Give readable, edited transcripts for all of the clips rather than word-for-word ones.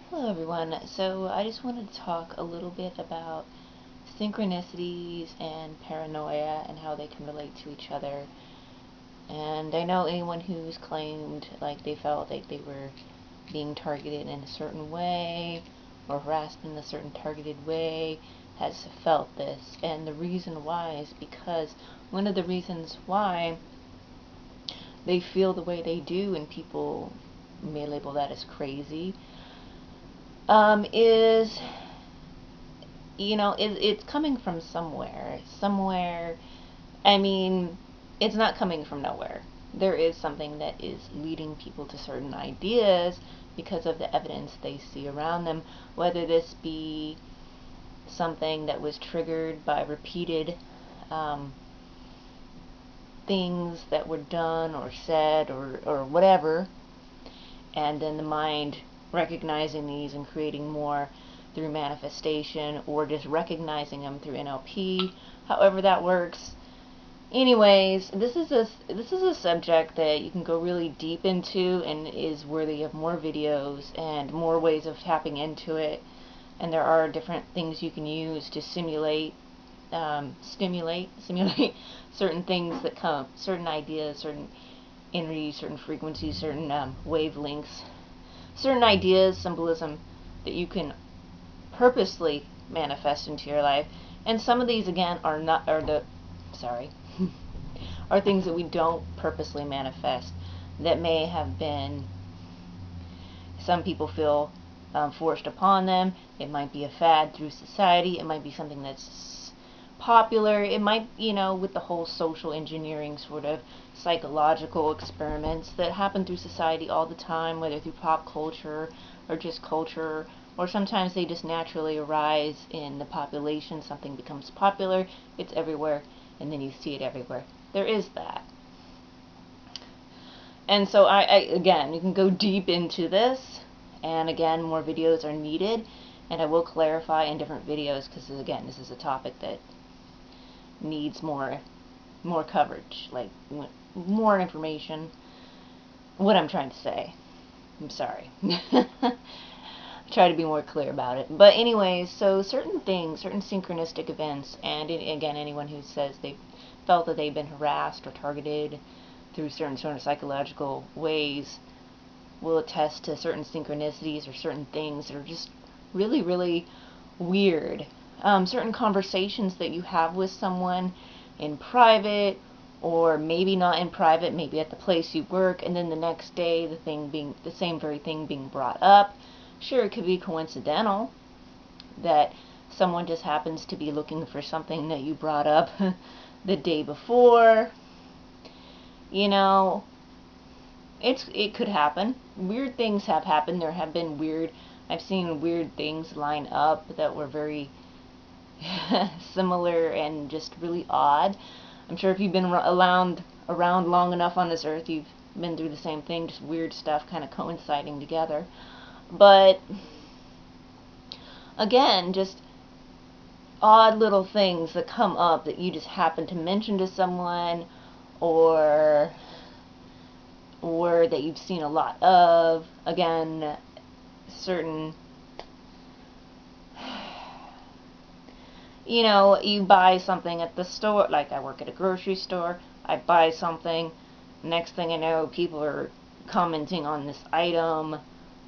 Hello everyone. So I just wanted to talk a little bit about synchronicities and paranoia and how they can relate to each other. And I know anyone who's claimed like they felt like they were being targeted in a certain way or harassed in a certain targeted way has felt this. And the reason why is because one of the reasons why they feel the way they do, and people may label that as crazy, is, it's coming from somewhere. I mean, it's not coming from nowhere. There is something that is leading people to certain ideas because of the evidence they see around them, whether this be something that was triggered by repeated things that were done or said or whatever, and then the mind recognizing these and creating more through manifestation, or just recognizing them through NLP, however that works. Anyways, this is a subject that you can go really deep into and is worthy of more videos and more ways of tapping into it. And there are different things you can use to simulate simulate certain things that come, certain ideas, certain energies, certain frequencies, certain wavelengths, certain ideas, symbolism that you can purposely manifest into your life. And some of these again are things that we don't purposely manifest, that may have been, some people feel, forced upon them. It might be a fad through society. It might be something that's popular. It might, with the whole social engineering sort of psychological experiments that happen through society all the time, whether through pop culture or just culture, or sometimes they just naturally arise in the population. Something becomes popular, it's everywhere, and then you see it everywhere. There is that. And so again, you can go deep into this, and again, more videos are needed, and I will clarify in different videos, because again, this is a topic that needs more coverage, like more information. What I'm trying to say. I'm sorry. Try to be more clear about it. But anyways, so certain things, certain synchronistic events, and again, anyone who says they felt that they've been harassed or targeted through certain sort of psychological ways will attest to certain synchronicities or certain things that are just really, really weird. Certain conversations that you have with someone in private, or maybe not in private, maybe at the place you work, and then the next day the same very thing being brought up. Sure, it could be coincidental that someone just happens to be looking for something that you brought up the day before. It could happen. Weird things have happened. There have been I've seen weird things line up that were very similar and just really odd. I'm sure if you've been around long enough on this earth, you've been through the same thing, just weird stuff kind of coinciding together. But again, just odd little things that come up that you just happen to mention to someone, or that you've seen a lot of. Again, certain, you buy something at the store, like I work at a grocery store, I buy something, next thing I know, people are commenting on this item,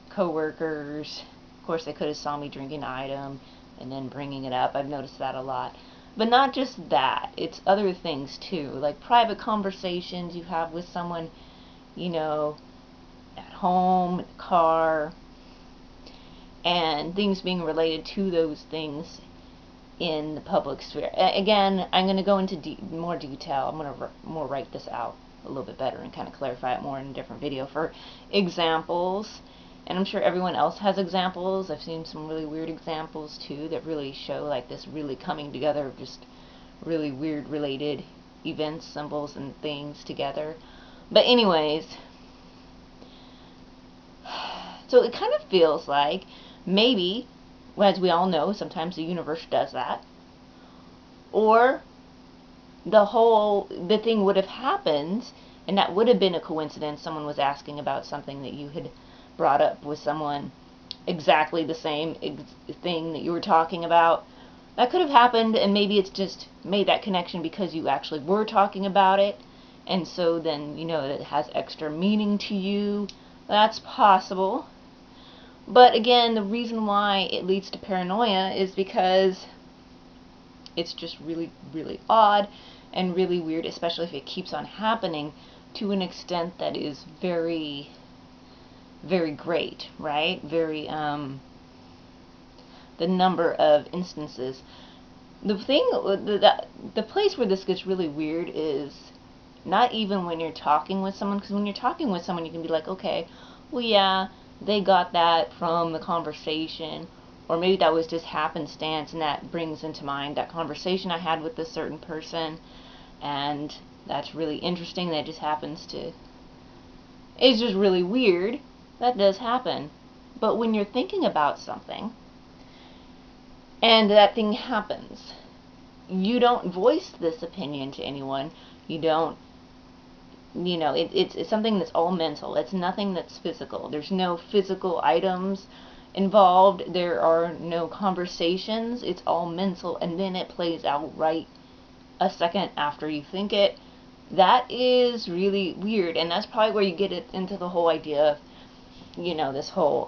coworkers. Of course, they could have saw me drinking the item and then bringing it up. I've noticed that a lot. But not just that, it's other things too, like private conversations you have with someone, at home, in the car, and things being related to those things in the public sphere. Again, I'm going to go into more detail. I'm going to more write this out a little bit better and kind of clarify it more in a different video for examples. And I'm sure everyone else has examples. I've seen some really weird examples too that really show like this really coming together of just really weird related events, symbols, and things together. But anyways, so it kind of feels like maybe, as we all know, sometimes the universe does that, or the thing would have happened, and that would have been a coincidence. Someone was asking about something that you had brought up with someone exactly the same thing that you were talking about. That could have happened, and maybe it's just made that connection because you actually were talking about it, and so then, you know, it has extra meaning to you. That's possible. But again, the reason why it leads to paranoia is because it's just really, really odd and really weird, especially if it keeps on happening to an extent that is very, very great, right? Very, the number of instances. The thing, the place where this gets really weird is not even when you're talking with someone, because when you're talking with someone, you can be like, okay, well, yeah, they got that from the conversation, or maybe that was just happenstance, and that brings into mind that conversation I had with this certain person, and that's really interesting. That just happens to, it's just really weird. That does happen. But when you're thinking about something, and that thing happens, you don't voice this opinion to anyone. You don't, you know, it's something that's all mental. It's nothing that's physical. There's no physical items involved. There are no conversations. It's all mental, and then it plays out right a second after you think it. That is really weird, and that's probably where you get it into the whole idea of, you know, this whole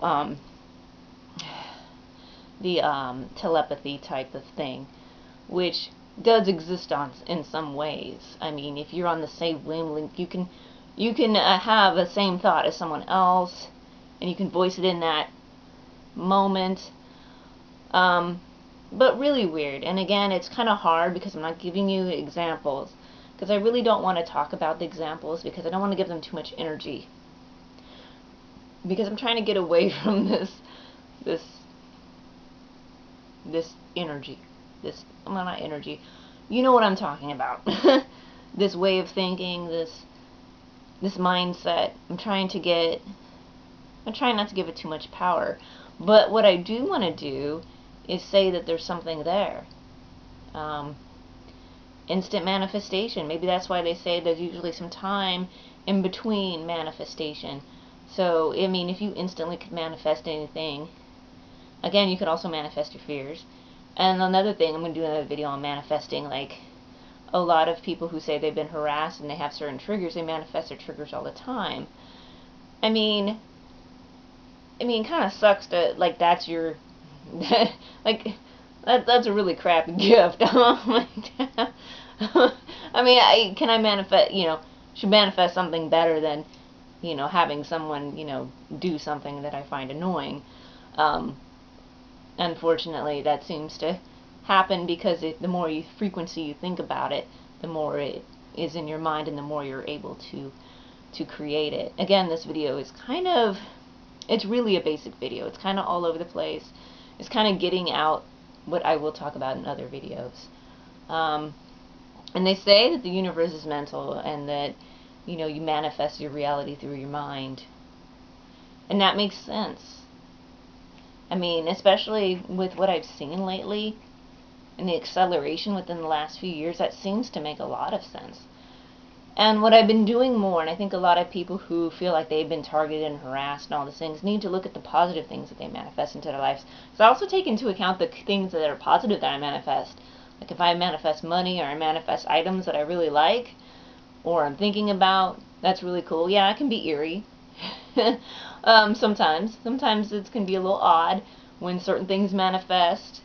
telepathy type of thing, which does exist in some ways. I mean, if you're on the same wavelength, you can have the same thought as someone else, and you can voice it in that moment. But really weird. And again, it's kind of hard because I'm not giving you examples, because I really don't want to talk about the examples because I don't want to give them too much energy. Because I'm trying to get away from this energy. Well, not energy. You know what I'm talking about. This way of thinking, this mindset. I'm trying not to give it too much power. But what I do want to do is say that there's something there. Instant manifestation. Maybe that's why they say there's usually some time in between manifestation. So, I mean, if you instantly could manifest anything, again, you could also manifest your fears. And another thing, I'm going to do another video on manifesting, like, a lot of people who say they've been harassed and they have certain triggers, they manifest their triggers all the time. I mean, kind of sucks to, like, that's your, like, that's a really crappy gift. I mean, can I manifest, you know, should manifest something better than, you know, having someone, you know, do something that I find annoying. Unfortunately, that seems to happen because the more frequency you think about it, the more it is in your mind and the more you're able to create it. Again, this video is kind of, it's really a basic video. It's kind of all over the place. It's kind of getting out what I will talk about in other videos. And they say that the universe is mental and that, you know, you manifest your reality through your mind. And that makes sense. I mean, especially with what I've seen lately and the acceleration within the last few years, that seems to make a lot of sense. And what I've been doing more, and I think a lot of people who feel like they've been targeted and harassed and all these things need to look at the positive things that they manifest into their lives. So I also take into account the things that are positive that I manifest. Like if I manifest money or I manifest items that I really like or I'm thinking about, that's really cool. Yeah, it can be eerie. Sometimes it can be a little odd when certain things manifest.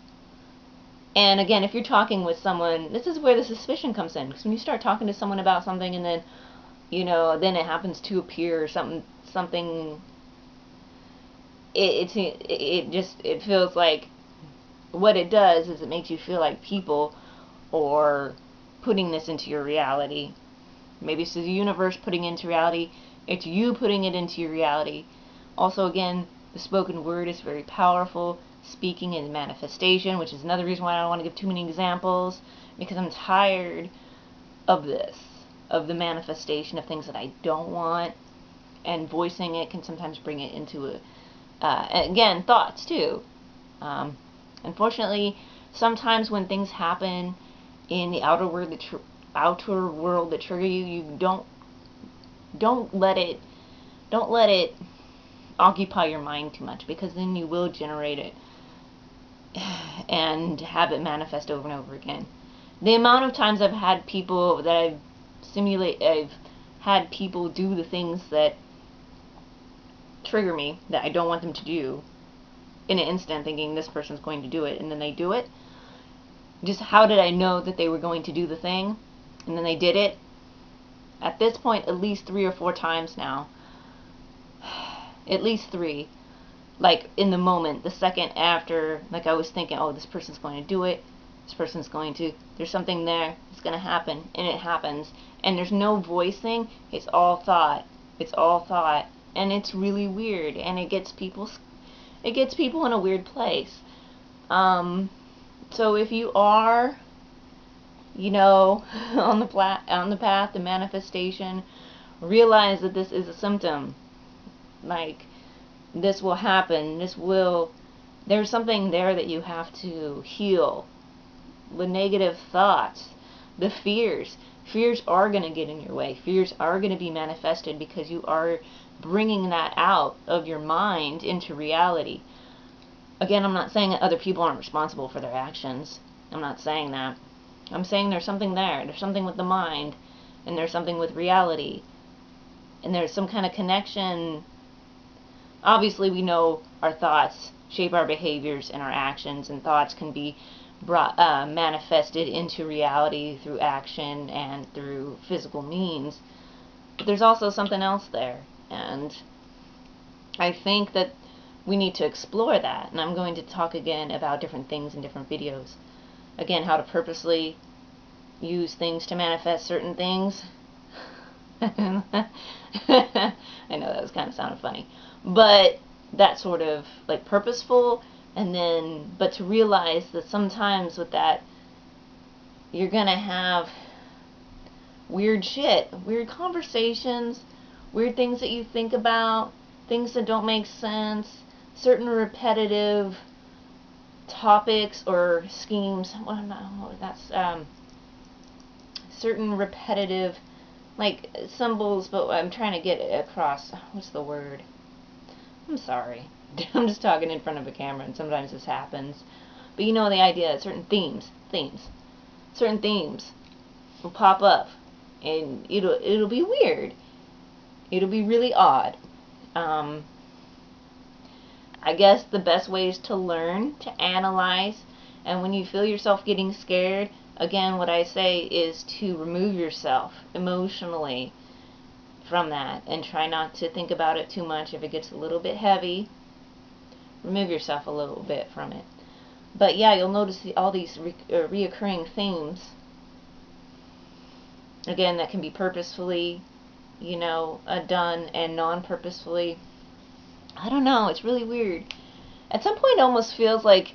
And again, if you're talking with someone, this is where the suspicion comes in. Because when you start talking to someone about something and then, you know, then it happens to appear or something, it feels like what it does is it makes you feel like people are putting this into your reality. Maybe it's the universe putting it into reality. It's you putting it into your reality. Also, again, the spoken word is very powerful. Speaking is manifestation, which is another reason why I don't want to give too many examples, because I'm tired of this, of the manifestation of things that I don't want, and voicing it can sometimes bring it into again, thoughts too. Unfortunately, sometimes when things happen in the outer world that trigger you, don't let it occupy your mind too much, because then you will generate it and have it manifest over and over again. The amount of times I've had people that I've had people do the things that trigger me, that I don't want them to do, in an instant, thinking this person's going to do it, and then they do it. Just how did I know that they were going to do the thing? And then they did it. At this point, at least 3 or 4 times now. At least 3. Like, in the moment, the second after, like, I was thinking, oh, this person's going to do it. This person's going to, there's something there. It's going to happen. And it happens. And there's no voicing. It's all thought. It's all thought. And it's really weird. And it gets people in a weird place. So if you are, you know, on the path to manifestation, realize that this is a symptom. Like, this will happen. There's something there that you have to heal. The negative thoughts, the fears. Fears are going to get in your way. Fears are going to be manifested because you are bringing that out of your mind into reality. Again, I'm not saying that other people aren't responsible for their actions. I'm not saying that. I'm saying there's something there. There's something with the mind, and there's something with reality. And there's some kind of connection. Obviously, we know our thoughts shape our behaviors and our actions, and thoughts can be manifested into reality through action and through physical means. But there's also something else there. And I think that we need to explore that, and I'm going to talk again about different things in different videos. Again, how to purposely use things to manifest certain things. I know that was kind of sounded funny, but that sort of like purposeful, and then but to realize that sometimes with that you're gonna have weird shit, weird conversations, weird things that you think about, things that don't make sense, certain repetitive topics or schemes. Well, that's certain repetitive, like, symbols, but I'm trying to get across. What's the word? I'm sorry. I'm just talking in front of a camera, and sometimes this happens. But you know the idea. Certain certain themes will pop up, and it'll be weird. It'll be really odd. I guess the best way is to learn, to analyze, and when you feel yourself getting scared, again, what I say is to remove yourself emotionally from that, and try not to think about it too much. If it gets a little bit heavy, remove yourself a little bit from it. But yeah, you'll notice all these reoccurring themes, again, that can be purposefully, you know, done, and non-purposefully. I don't know, it's really weird. At some point it almost feels like,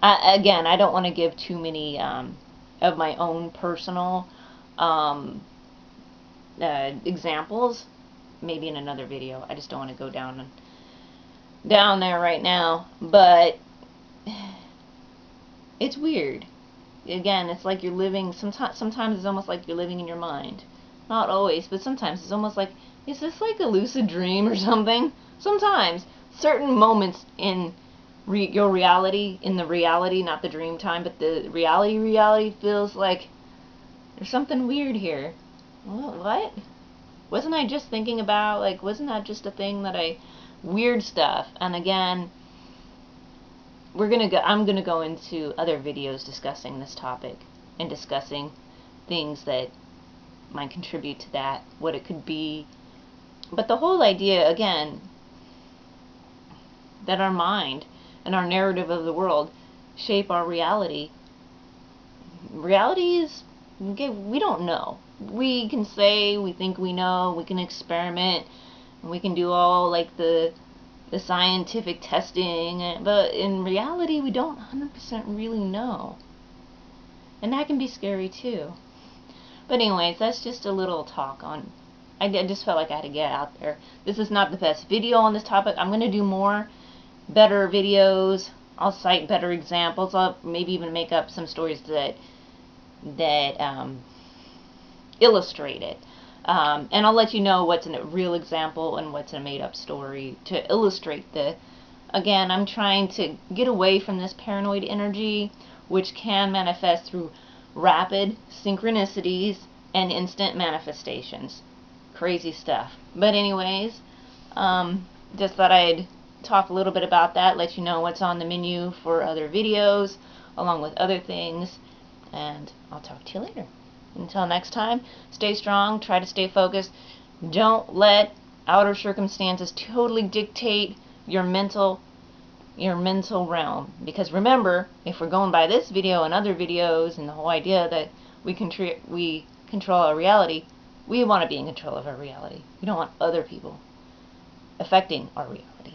again, I don't want to give too many of my own personal examples. Maybe in another video. I just don't want to go down there right now. But it's weird. Again, it's like you're living, sometimes it's almost like you're living in your mind. Not always, but sometimes it's almost like, is this like a lucid dream or something? Sometimes. Certain moments in your reality, in the reality, not the dream time, but the reality feels like there's something weird here. What? Wasn't I just thinking about, like, wasn't that just a thing that weird stuff? And again, I'm gonna go into other videos discussing this topic and discussing things that might contribute to that, what it could be. But the whole idea, again, that our mind and our narrative of the world shape our reality. Reality is, we don't know. We can say we think we know, we can experiment, and we can do all like the scientific testing, but in reality we don't 100% really know. And that can be scary too. But anyways, that's just a little talk on, I just felt like I had to get out there. This is not the best video on this topic. I'm going to do more, better videos. I'll cite better examples. I'll maybe even make up some stories that illustrate it. And I'll let you know what's a real example and what's a made-up story to illustrate the. Again, I'm trying to get away from this paranoid energy, which can manifest through rapid synchronicities and instant manifestations. Crazy stuff. But anyways, just thought I'd talk a little bit about that, let you know what's on the menu for other videos, along with other things, and I'll talk to you later. Until next time, stay strong, try to stay focused. Don't let outer circumstances totally dictate your mental realm. Because remember, if we're going by this video and other videos and the whole idea that we control our reality, we want to be in control of our reality. We don't want other people affecting our reality.